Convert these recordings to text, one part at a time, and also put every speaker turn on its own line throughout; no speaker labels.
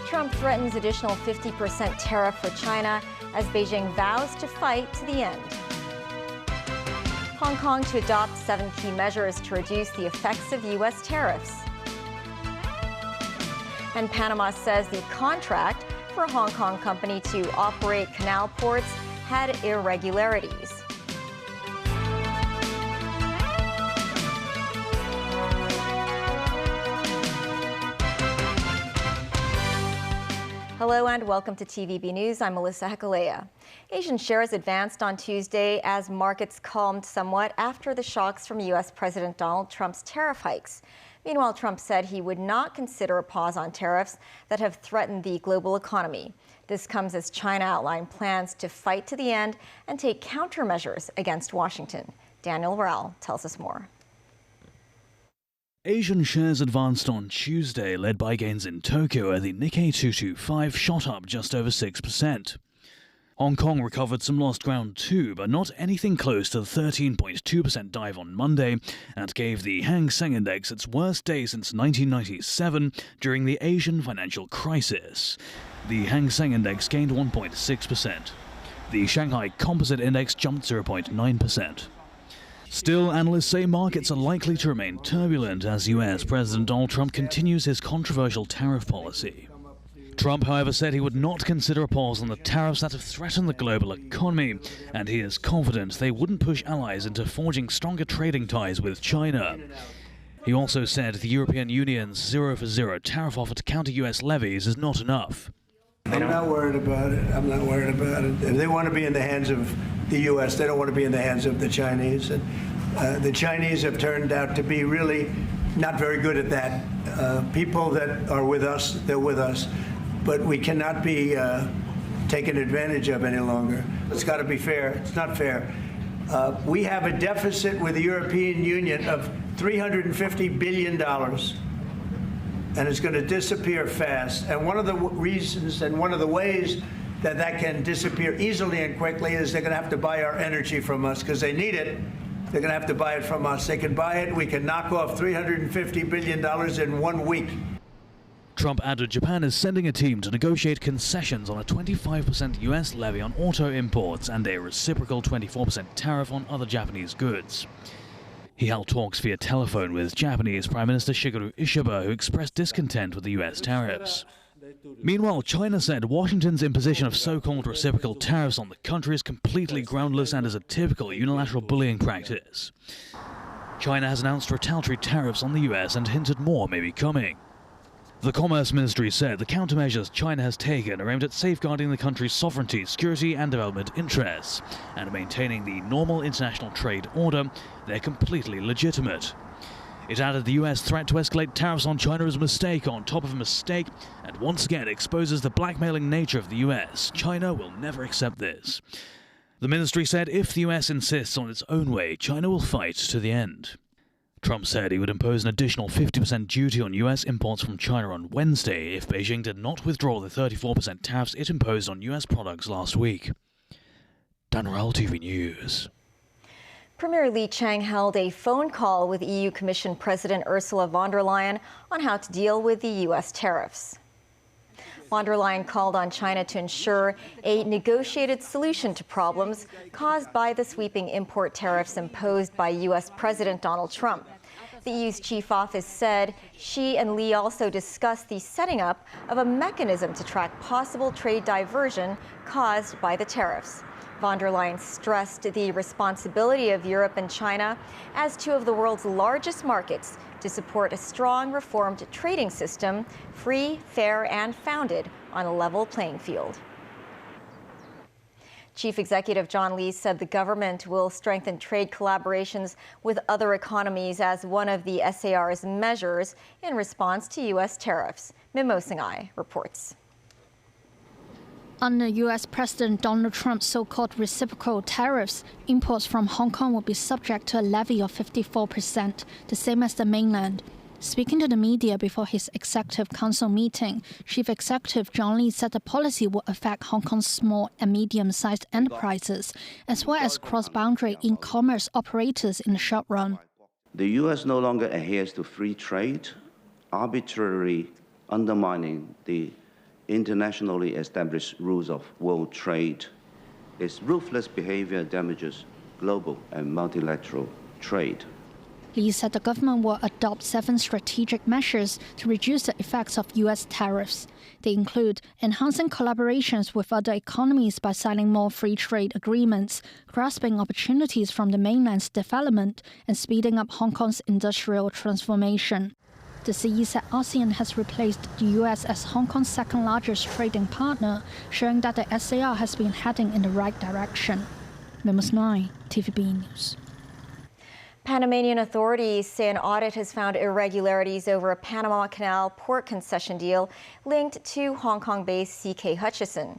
Trump threatens additional 50% tariff for China as Beijing vows to fight to the end. Hong Kong to adopt 7 key measures to reduce the effects of U.S. tariffs. And Panama says the contract for a Hong Kong company to operate canal ports had irregularities. Hello and welcome to TVB News. I'm Melissa Hekalea. Asian shares advanced on Tuesday as markets calmed somewhat after the shocks from U.S. President Donald Trump's tariff hikes. Meanwhile, Trump said he would not consider a pause on tariffs that have threatened the global economy. This comes as China outlined plans to fight to the end and take countermeasures against Washington. Daniel Rao tells us more.
Asian shares advanced on Tuesday, led by gains in Tokyo, where the Nikkei 225 shot up just over 6%. Hong Kong recovered some lost ground too, but not anything close to the 13.2% dive on Monday, and gave the Hang Seng Index its worst day since 1997 during the Asian financial crisis. The Hang Seng Index gained 1.6%. The Shanghai Composite Index jumped 0.9%. Still, analysts say markets are likely to remain turbulent as U.S. President Donald Trump continues his controversial tariff policy. Trump, however, said he would not consider a pause on the tariffs that have threatened the global economy, and he is confident they wouldn't push allies into forging stronger trading ties with China. He also said the European Union's 0-for-0 tariff offer to counter U.S. levies is not enough.
I'm not worried about it. I'm not worried about it. If they want to be in the hands of the U.S., they don't want to be in the hands of the Chinese. And the Chinese have turned out to be really not very good at that. People that are with us, they're with us. But we cannot be taken advantage of any longer. It's got to be fair. It's not fair. We have a deficit with the European Union of $350 billion. And it's going to disappear fast. And one of the reasons and one of the ways that that can disappear easily and quickly is they're going to have to buy our energy from us because they need it. They're going to have to buy it from us. They can buy it. We can knock off $350 billion in 1 week.
Trump added Japan is sending a team to negotiate concessions on a 25% U.S. levy on auto imports and a reciprocal 24% tariff on other Japanese goods. He held talks via telephone with Japanese Prime Minister Shigeru Ishiba, who expressed discontent with the U.S. tariffs. Meanwhile, China said Washington's imposition of so-called reciprocal tariffs on the country is completely groundless and is a typical unilateral bullying practice. China has announced retaliatory tariffs on the U.S. and hinted more may be coming. The Commerce Ministry said the countermeasures China has taken are aimed at safeguarding the country's sovereignty, security and development interests, and maintaining the normal international trade order. They're completely legitimate. It added the U.S. threat to escalate tariffs on China is a mistake on top of a mistake, and once again exposes the blackmailing nature of the U.S. China will never accept this. The ministry said if the U.S. insists on its own way, China will fight to the end. Trump said he would impose an additional 50% duty on U.S. imports from China on Wednesday if Beijing did not withdraw the 34% tariffs it imposed on U.S. products last week. Dan Rao, TV News.
Premier Li Qiang held a phone call with EU Commission President Ursula von der Leyen on how to deal with the U.S. tariffs. Von der Leyen called on China to ensure a negotiated solution to problems caused by the sweeping import tariffs imposed by U.S. President Donald Trump. The EU's chief office said she and Li also discussed the setting up of a mechanism to track possible trade diversion caused by the tariffs. Von der Leyen stressed the responsibility of Europe and China as two of the world's largest markets to support a strong reformed trading system, free, fair, and founded on a level playing field. Chief Executive John Lee said the government will strengthen trade collaborations with other economies as one of the SAR's measures in response to U.S. tariffs. Mimo Singhai reports.
Under U.S. President Donald Trump's so-called reciprocal tariffs, imports from Hong Kong will be subject to a levy of 54%, the same as the mainland. Speaking to the media before his Executive Council meeting, Chief Executive John Lee said the policy will affect Hong Kong's small and medium-sized enterprises, as well as cross-boundary e-commerce operators in the short run.
The U.S. no longer adheres to free trade, arbitrarily undermining the internationally established rules of world trade. Its ruthless behavior damages global and multilateral trade.
Li said the government will adopt 7 strategic measures to reduce the effects of U.S. tariffs. They include enhancing collaborations with other economies by signing more free trade agreements, grasping opportunities from the mainland's development, and speeding up Hong Kong's industrial transformation. The CE said ASEAN has replaced the U.S. as Hong Kong's second-largest trading partner, showing that the SAR has been heading in the right direction. Memos 9, TVB News.
Panamanian authorities say an audit has found irregularities over a Panama Canal port concession deal linked to Hong Kong-based CK Hutchison.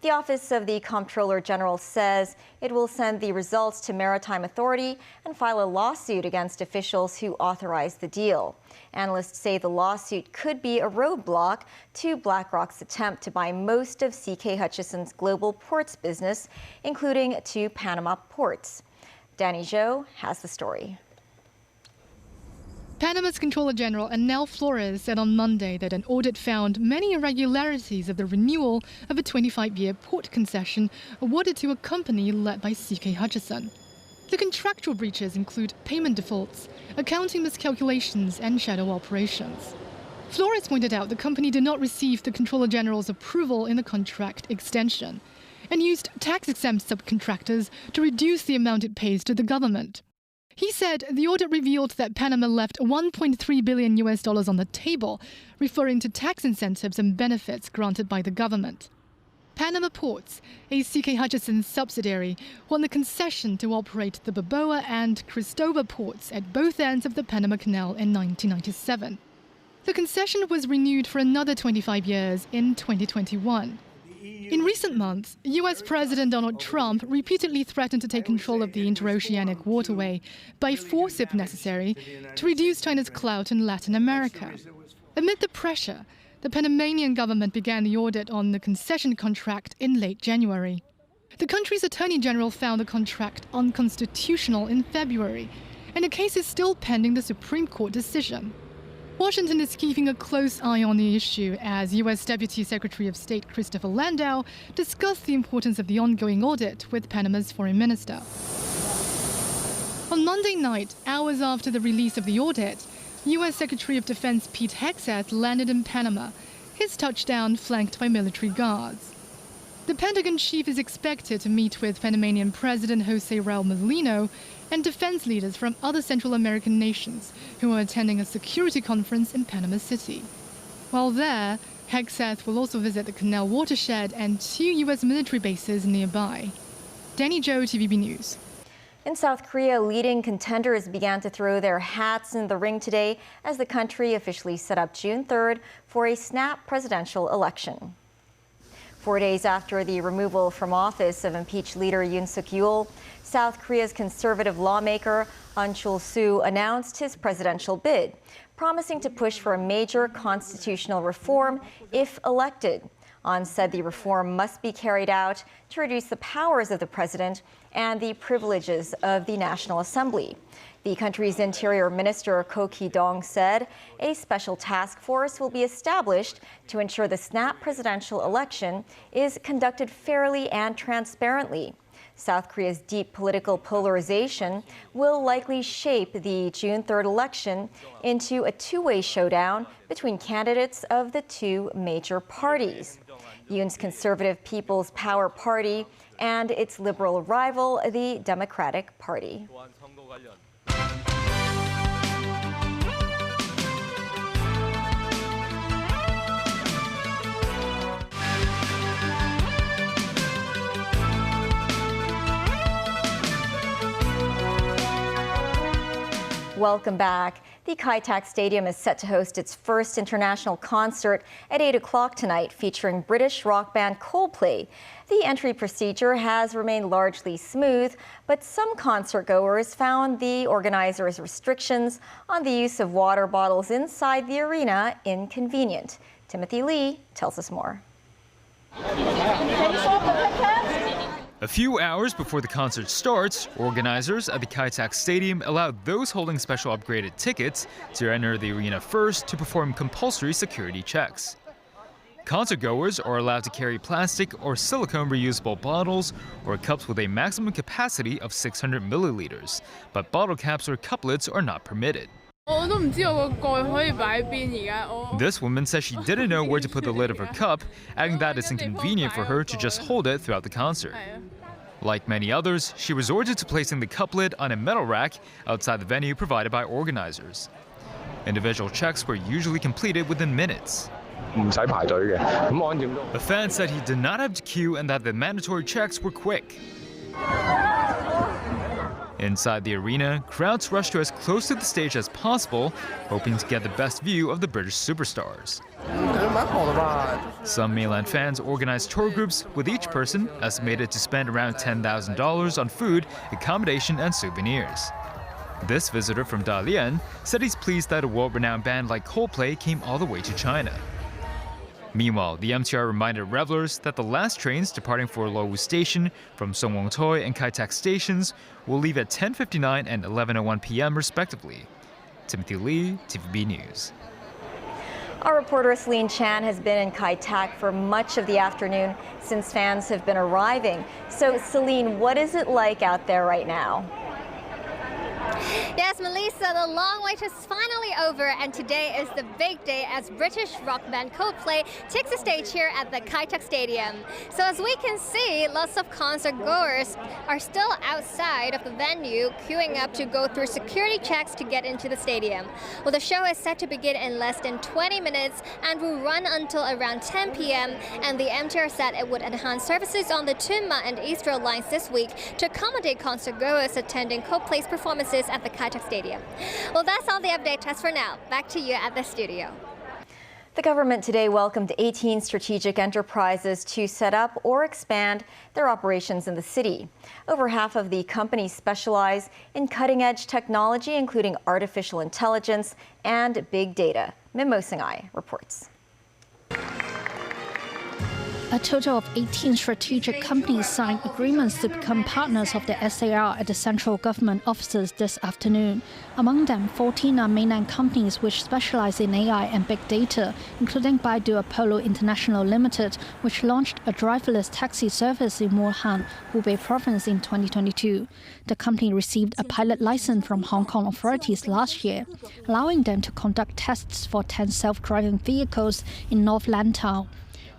The Office of the Comptroller General says it will send the results to Maritime Authority and file a lawsuit against officials who authorized the deal. Analysts say the lawsuit could be a roadblock to BlackRock's attempt to buy most of CK Hutchison's global ports business, including 2 Panama ports. Danny Zhou has the story.
Panama's Comptroller General Anel Flores said on Monday that an audit found many irregularities of the renewal of a 25-year port concession awarded to a company led by CK Hutchison. The contractual breaches include payment defaults, accounting miscalculations, and shadow operations. Flores pointed out the company did not receive the Comptroller General's approval in the contract extension and used tax-exempt subcontractors to reduce the amount it pays to the government. He said the audit revealed that Panama left $1.3 billion on the table, referring to tax incentives and benefits granted by the government. Panama Ports, a CK Hutchison subsidiary, won the concession to operate the Balboa and Cristobal ports at both ends of the Panama Canal in 1997. The concession was renewed for another 25 years in 2021. In recent months, U.S. President Donald Trump repeatedly threatened to take control of the interoceanic waterway by force if necessary to reduce China's clout in Latin America. Amid the pressure, the Panamanian government began the audit on the concession contract in late January. The country's Attorney General found the contract unconstitutional in February, and the case is still pending the Supreme Court decision. Washington is keeping a close eye on the issue as U.S. Deputy Secretary of State Christopher Landau discussed the importance of the ongoing audit with Panama's foreign minister. On Monday night, hours after the release of the audit, U.S. Secretary of Defense Pete Hegseth landed in Panama, his touchdown flanked by military guards. The Pentagon chief is expected to meet with Panamanian President José Raúl Mulino and defense leaders from other Central American nations who are attending a security conference in Panama City. While there, Hegseth will also visit the canal watershed and 2 U.S. military bases nearby. Danny Zhou, TVB News.
In South Korea, leading contenders began to throw their hats in the ring today as the country officially set up June 3rd for a snap presidential election. 4 days after the removal from office of impeached leader Yoon Suk-yeol, South Korea's conservative lawmaker Ahn Chol-soo announced his presidential bid, promising to push for a major constitutional reform if elected. Ahn said the reform must be carried out to reduce the powers of the president and the privileges of the National Assembly. The country's Interior Minister Ko Ki-dong said a special task force will be established to ensure the snap presidential election is conducted fairly and transparently. South Korea's deep political polarization will likely shape the June 3rd election into a two-way showdown between candidates of the 2 major parties. Yoon's Conservative People's Power Party and its liberal rival, the Democratic Party. Welcome back. The Kai Tak Stadium is set to host its first international concert at 8 o'clock tonight, featuring British rock band Coldplay. The entry procedure has remained largely smooth, but some concertgoers found the organizers' restrictions on the use of water bottles inside the arena inconvenient. Timothy Lee tells us more.
A few hours before the concert starts, organizers at the Kai Tak Stadium allowed those holding special upgraded tickets to enter the arena first to perform compulsory security checks. Concertgoers are allowed to carry plastic or silicone reusable bottles or cups with a maximum capacity of 600 milliliters, but bottle caps or couplets are not permitted. This woman says she didn't know where to put the lid of her cup, adding that it's inconvenient for her to just hold it throughout the concert. Like many others, she resorted to placing the cup lid on a metal rack outside the venue provided by organizers. Individual checks were usually completed within minutes. A fan said he did not have to queue and that the mandatory checks were quick. Inside the arena, crowds rushed to as close to the stage as possible, hoping to get the best view of the British superstars. Some mainland fans organized tour groups, with each person estimated to spend around $10,000 on food, accommodation, and souvenirs. This visitor from Dalian said he's pleased that a world-renowned band like Coldplay came all the way to China. Meanwhile, the MTR reminded revelers that the last trains departing for Lowu Station from Songwon Toi and Kai Tak stations will leave at 10:59 and 11:01 p.m. respectively. Timothy Lee, TVB News.
Our reporter Celine Chan has been in Kai Tak for much of the afternoon since fans have been arriving. So, Celine, what is it like out there right now?
Yes, Melissa, the long wait is finally over, and today is the big day as British rock band Coldplay takes the stage here at the Kai Tak Stadium. So as we can see, lots of concert goers are still outside of the venue, queuing up to go through security checks to get into the stadium. Well, the show is set to begin in less than 20 minutes and will run until around 10 p.m. And the MTR said it would enhance services on the Tunma and East Rail lines this week to accommodate concert goers attending Coldplay's performances at the Kai Tak Stadium. Well, that's all the update just for now. Back to you at the studio.
The government today welcomed 18 strategic enterprises to set up or expand their operations in the city. Over half of the companies specialize in cutting-edge technology, including artificial intelligence and big data. Mimo Singhai reports.
A total of 18 strategic companies signed agreements to become partners of the SAR at the central government offices this afternoon. Among them, 14 are mainland companies which specialize in AI and big data, including Baidu Apollo International Limited, which launched a driverless taxi service in Wuhan, Hubei province in 2022. The company received a pilot license from Hong Kong authorities last year, allowing them to conduct tests for 10 self-driving vehicles in North Lantau.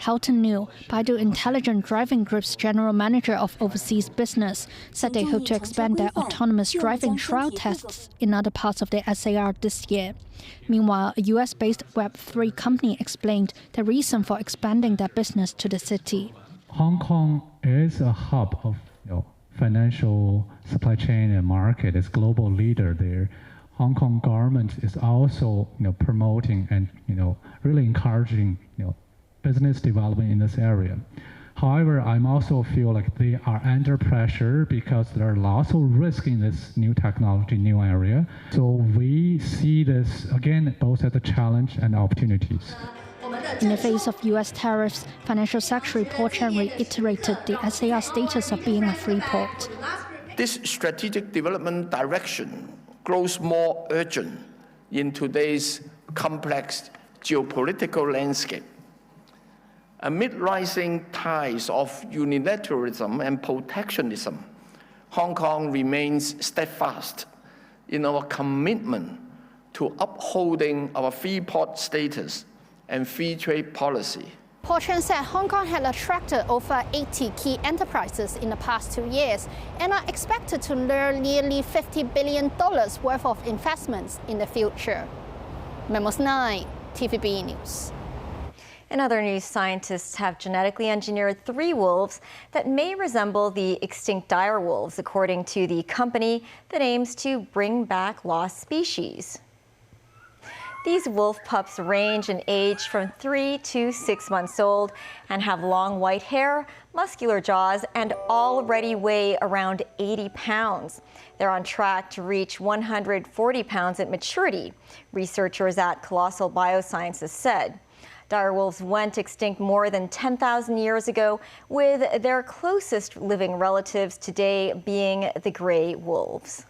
Helton New, Baidu Intelligent Driving Group's general manager of overseas business, said they hope to expand their autonomous driving trial tests in other parts of the SAR this year. Meanwhile, a US-based Web3 company explained the reason for expanding their business to the city.
Hong Kong is a hub of financial supply chain and market. It's global leader there. Hong Kong government is also promoting and really encouraging business development in this area. However, I also feel like they are under pressure because there are lots of risk in this new technology, new area. So we see this, again, both as a challenge and opportunities.
In the face of U.S. tariffs, Financial Secretary Paul Chan reiterated the SAR status of being a free port.
This strategic development direction grows more urgent in today's complex geopolitical landscape. Amid rising tides of unilateralism and protectionism, Hong Kong remains steadfast in our commitment to upholding our free port status and free trade policy.
Paul Chan said Hong Kong had attracted over 80 key enterprises in the past 2 years and are expected to lure nearly $50 billion worth of investments in the future. Memos 9, TVB News.
In other news, scientists have genetically engineered 3 wolves that may resemble the extinct dire wolves, according to the company that aims to bring back lost species. These wolf pups range in age from 3 to 6 months old and have long white hair, muscular jaws, and already weigh around 80 pounds. They're on track to reach 140 pounds at maturity, researchers at Colossal Biosciences said. Dire wolves went extinct more than 10,000 years ago, with their closest living relatives today being the gray wolves.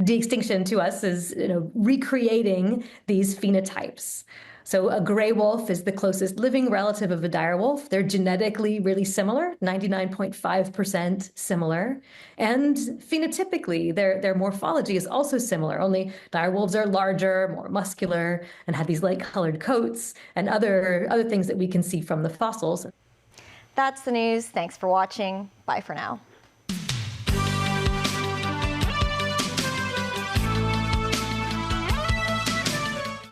De-extinction to us is, recreating these phenotypes. So a gray wolf is the closest living relative of a dire wolf. They're genetically really similar, 99.5% similar. And phenotypically, their morphology is also similar, only dire wolves are larger, more muscular, and have these light-colored coats and other things that we can see from the fossils.
That's the news. Thanks for watching. Bye for now.